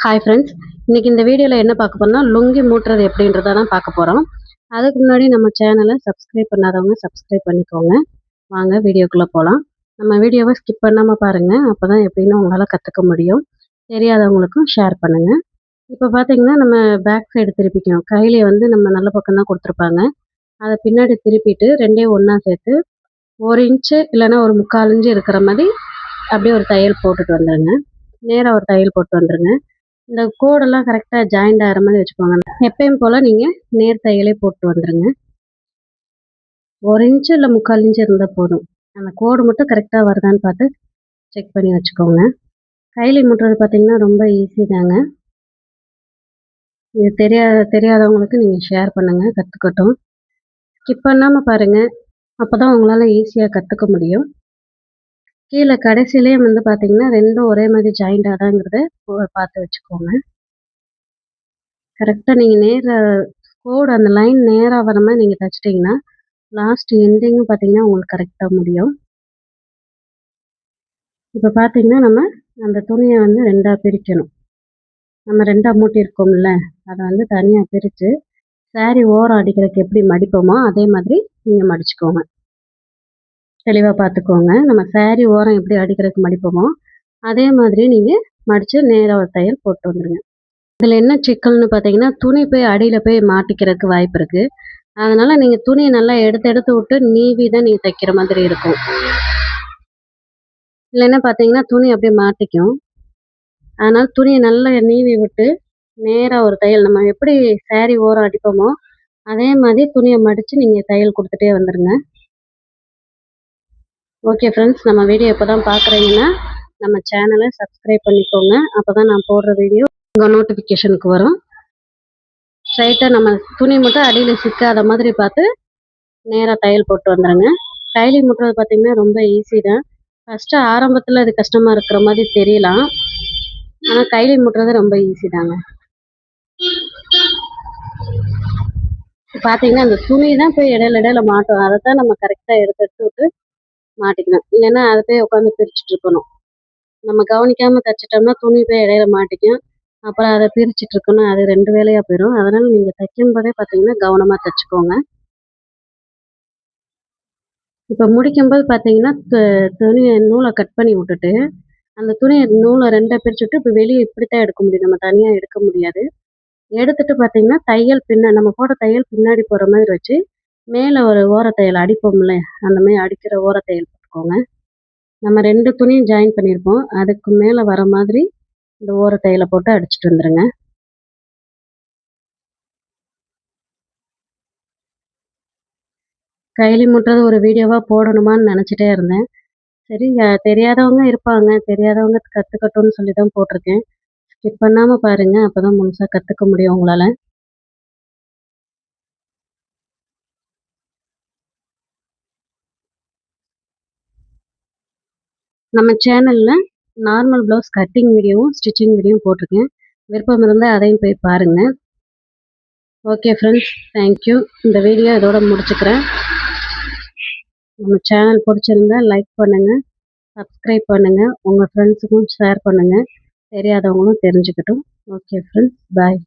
Hi friends, இன்னைக்கு இந்த வீடியோவில் என்ன பார்க்க போறோம்னா லுங்கி மூட்டுறது எப்படின்றத தான் பார்க்க போகிறோம். அதுக்கு முன்னாடி நம்ம சேனலை சப்ஸ்கிரைப் பண்ணாதவங்க சப்ஸ்கிரைப் பண்ணிக்கோங்க. வாங்க வீடியோக்குள்ளே போகலாம். நம்ம வீடியோவை ஸ்கிப் பண்ணாமல் பாருங்கள், அப்போ தான் எப்படின்னு உங்களால் கற்றுக்க முடியும். தெரியாதவங்களுக்கும் ஷேர் பண்ணுங்கள். இப்போ பார்த்தீங்கன்னா நம்ம பேக் சைடு திருப்பிக்கணும். கையிலே வந்து நம்ம நல்ல பக்கம் தான் கொடுத்துருப்பாங்க. அதை பின்னாடி திருப்பிட்டு ரெண்டையும் ஒன்றா சேர்த்து 1 இன்ச்சு இல்லைன்னா ஒரு 3/4 இன்ச்சு இருக்கிற மாதிரி அப்படியே ஒரு தையல் போட்டுட்டு வந்துடுங்க. நேராக ஒரு தையல் போட்டு வந்துடுங்க. இந்த கோடெல்லாம் கரெக்டாக ஜாயிண்ட் ஆகிற மாதிரி வச்சுக்கோங்க. எப்பயும் போல் நீங்கள் நேர் தையலே போட்டு வந்துடுங்க. 1 இன்ச்சு இல்லை 3/4 இன்ச்சு இருந்தால் போதும். அந்த கோடு மட்டும் கரெக்டாக வருதான்னு பார்த்து செக் பண்ணி வச்சுக்கோங்க. கைலி முட்டுறது பார்த்தீங்கன்னா ரொம்ப ஈஸி தாங்க. இது தெரியாதவங்களுக்கு நீங்கள் ஷேர் பண்ணுங்கள், கற்றுக்கட்டும். ஸ்கிப் பண்ணாமல் பாருங்கள், அப்போ தான் உங்களால் ஈஸியாக கற்றுக்க முடியும். கீழே கடைசியிலேயே வந்து பார்த்தீங்கன்னா ரெண்டும் ஒரே மாதிரி ஜாயிண்டாக தாங்கிறத பார்த்து வச்சுக்கோங்க. கரெக்டாக நீங்கள் கோடு அந்த லைன் நேராக வர மாதிரி நீங்கள் தைச்சிட்டிங்கன்னா லாஸ்ட் எண்டிங்கும் பார்த்தீங்கன்னா உங்களுக்கு கரெக்டாக முடியும். இப்போ பார்த்தீங்கன்னா நம்ம அந்த துணியை வந்து 2ஆக பிரிக்கணும். நம்ம 2ஆக மூட்டியிருக்கோம்ல, அதை வந்து தனியாக பிரித்து சாரீ ஓரம் அடிக்கிறதுக்கு எப்படி மடிப்போமோ அதே மாதிரி நீங்கள் மடிச்சுக்கோங்க. தெளிவாக பார்த்துக்கோங்க. நம்ம சாரீ ஓரம் எப்படி அடிக்கிறதுக்கு மடிப்போமோ அதே மாதிரி நீங்கள் மடித்து நேராக ஒரு தையல் போட்டு வந்துடுங்க. இதில் என்ன சிக்கல்னு பார்த்தீங்கன்னா துணி போய் அடியில் போய் மாட்டிக்கிறதுக்கு வாய்ப்பு இருக்குது. அதனால் நீங்கள் துணியை நல்லா எடுத்து விட்டு நீவி தான் நீங்கள் தைக்கிற மாதிரி இருக்கும். இல்லைன்னா பார்த்தீங்கன்னா துணி அப்படியே மாட்டிக்கும். அதனால் துணியை நல்லா நீவி விட்டு நேராக ஒரு தையல் நம்ம எப்படி சாரீ ஓரம் அடிப்போமோ அதே மாதிரி துணியை மடித்து நீங்கள் தையல் கொடுத்துட்டே வந்துடுங்க. ஓகே ஃப்ரெண்ட்ஸ், நம்ம வீடியோ இப்போ தான் பார்க்குறீங்கன்னா நம்ம சேனலை சப்ஸ்கிரைப் பண்ணிக்கோங்க. அப்போ தான் நான் போடுற வீடியோ உங்கள் நோட்டிஃபிகேஷனுக்கு வரும். ஸ்ட்ரைட்டாக நம்ம துணி மட்டும் அடியில் சிக்காத மாதிரி பார்த்து நேராக தையல் போட்டு வந்துடுங்க. கைலி முட்டுறது பார்த்திங்கன்னா ரொம்ப ஈஸி தான். ஃபஸ்ட்டு ஆரம்பத்தில் அது கஷ்டமாக இருக்கிற மாதிரி தெரியலாம், ஆனால் கைலி முட்டுறது ரொம்ப ஈஸி தாங்க. பார்த்தீங்கன்னா அந்த துணி தான் போய் இடையில மாட்டோம். அதை தான் நம்ம கரெக்டாக எடுத்து விட்டு மாட்டிக்கணும். இல்லைன்னா அதை போய் உட்காந்து பிரிச்சுட்டு இருக்கணும். நம்ம கவனிக்காமல் தைச்சிட்டோம்னா துணி போய் இடையில மாட்டிக்கும். அப்புறம் அதை பிரிச்சுட்டு இருக்கணும். அது 2 வேலையாக போயிடும். அதனால் நீங்கள் தைக்கும்போதே பார்த்தீங்கன்னா கவனமாக தைச்சிக்கோங்க. இப்போ முடிக்கும்போது பார்த்தீங்கன்னா துணியை நூலை கட் பண்ணி விட்டுட்டு அந்த துணியை நூலை 2ஆக பிரிச்சுட்டு இப்போ வெளியே இப்படித்தான் எடுக்க முடியும், நம்ம தனியாக எடுக்க முடியாது. எடுத்துட்டு பார்த்தீங்கன்னா தையல் நம்ம போட தையல் பின்னாடி போகிற மாதிரி வச்சு மேலே ஒரு ஓரத்தையல் அடிப்போம்ல, அந்த மாதிரி அடிக்கிற ஓரத்தையல் போட்டுக்கோங்க. நம்ம 2 துணியும் ஜாயின் பண்ணியிருப்போம், அதுக்கு மேலே வர மாதிரி இந்த ஓரத்தையலை போட்டு அடிச்சுட்டு வந்துடுங்க. கைலி முட்டுறது ஒரு வீடியோவாக போடணுமான்னு நினச்சிட்டே இருந்தேன். சரி, தெரியாதவங்க இருப்பாங்க, தெரியாதவங்க கற்றுக்கட்டும்னு சொல்லி தான் போட்டிருக்கேன். ஸ்கிப் பண்ணாமல் பாருங்கள், அப்போ தான் முழுசாக கற்றுக்க முடியும் உங்களால். நம்ம சேனலில் நார்மல் ப்ளவுஸ் கட்டிங் வீடியோவும் ஸ்டிச்சிங் வீடியோவும் போட்டிருக்கேன். விருப்பம் இருந்தால் அதையும் போய் பாருங்கள். Okay friends, thank you. இந்த வீடியோ இதோட முடிச்சுக்கிறேன். நம்ம சேனல் பிடிச்சிருந்தா லைக் பண்ணுங்கள், சப்ஸ்கிரைப் பண்ணுங்கள், உங்கள் ஃப்ரெண்ட்ஸுக்கும் ஷேர் பண்ணுங்கள். தெரியாதவங்களும் தெரிஞ்சுக்கட்டும். ஓகே ஃப்ரெண்ட்ஸ், பாய்.